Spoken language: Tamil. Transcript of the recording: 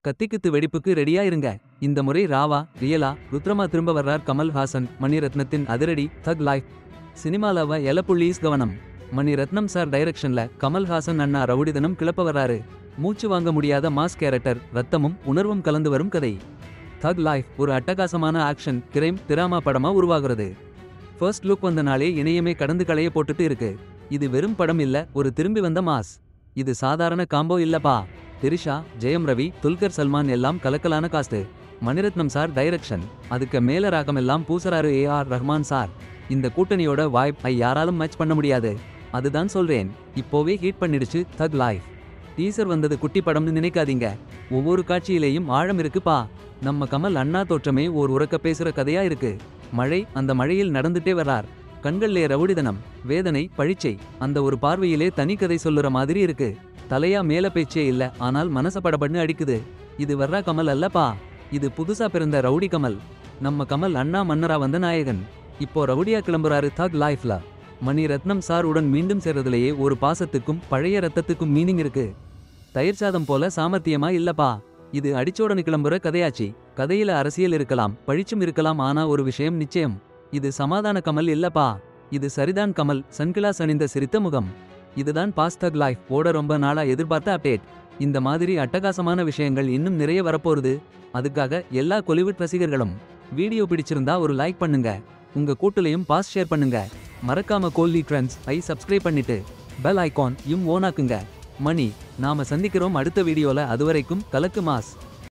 கத்திக்குத்து வெடிப்புக்கு ரெடியா இருங்க. இந்த முறை ராவா ரியலா ருத்ரமா திரும்ப வர்றார் கமல் ஹாசன். மணிரத்னத்தின் அதிரடி தக் லைஃப் சினிமாலவ எலப்புள்ளீஸ் கவனம். மணிரத்னம் சார் டைரக்ஷன்ல கமல் ஹாசன் அண்ணா ரவுடிதனம் கிளப்ப வர்றாரு. மூச்சு வாங்க முடியாத மாஸ் கேரக்டர், ரத்தமும் உணர்வும் கலந்து வரும் கதை. தக் லைஃப் ஒரு அட்டகாசமான ஆக்ஷன் கிரைம் திராமா படமா உருவாகிறது. ஃபர்ஸ்ட் லுக் வந்த நாளே இணையமே கடந்து களைய போட்டுட்டு இருக்கு. இது வெறும் படம் இல்ல, ஒரு திரும்பி வந்த மாஸ். இது சாதாரண காம்போ இல்லப்பா. திரிஷா, ஜெயம் ரவி, துல்கர் சல்மான் எல்லாம் கலக்கலான காஸ்ட். மணிரத்னம் சார் டைரக்ஷன், அதுக்கு மேல ராகம் எல்லாம் பூசறாரு ஏஆர் ரஹ்மான் சார். இந்த கூட்டணியோட வாய்ப் யாராலும் மேட்ச் பண்ண முடியாது. அதுதான் சொல்றேன், இப்போவே ஹீட் பண்ணிடுச்சு தக் லைஃப். டீசர் வந்தது குட்டி படம்னு நினைக்காதீங்க. ஒவ்வொரு காட்சியிலேயும் ஆழம் இருக்குப்பா. நம்ம கமல் அண்ணா தோற்றமே ஓர் உறக்க பேசுற கதையா இருக்கு. மழை, அந்த மழையில் நடந்துட்டே வர்றார். கண்கள்லே ரவுடிதனம், வேதனை, பழிச்சை. அந்த ஒரு பார்வையிலே தனி கதை சொல்லுற மாதிரி இருக்கு. தலையா மேல பேச்சே இல்ல, ஆனால் மனச படபட்னு அடிக்குது. இது வர்றா கமல் அல்லப்பா, இது புதுசா பிறந்த ரவுடி கமல். நம்ம கமல் அண்ணா மன்னரா வந்த நாயகன் இப்போ ரவுடியா கிளம்புறாரு தக் லைஃப்ல. மணிரத்னம் சார் உடன் மீண்டும் சேர்றதுலேயே ஒரு பாசத்துக்கும் பழைய ரத்தத்துக்கும் மீனிங் இருக்கு. தயிர் சாதம் போல சாமர்த்தியமா இல்லப்பா. இது அடிச்சோடனு கிளம்புற கதையாச்சி. கதையில அரசியல் இருக்கலாம், பழிச்சும் இருக்கலாம், ஆனா ஒரு விஷயம் நிச்சயம், இது சமாதான கமல் இல்லப்பா. இது சரிதான் கமல், சன்கிளாஸ் அணிந்த சிரித்த முகம். இதுதான் பாஸ் தக் லைஃப் ஓட ரொம்ப நாளா எதிர்பார்த்த அப்டேட். இந்த மாதிரி அட்டகாசமான விஷயங்கள் இன்னும் நிறைய வரப்போகுது. அதுக்காக எல்லா கொலிவுட் ரசிகர்களும் வீடியோ பிடிச்சிருந்தா ஒரு லைக் பண்ணுங்க. உங்க கூட்டுலையும் பாஸ் ஷேர் பண்ணுங்க. மறக்காம கோலி ட்ரெண்ட்ஸ் சப்ஸ்கிரைப் பண்ணிட்டு பெல் ஐகான் ஓனாக்குங்க. மணி, நாம சந்திக்கிறோம் அடுத்த வீடியோல. அதுவரைக்கும் கலக்கு மாஸ்.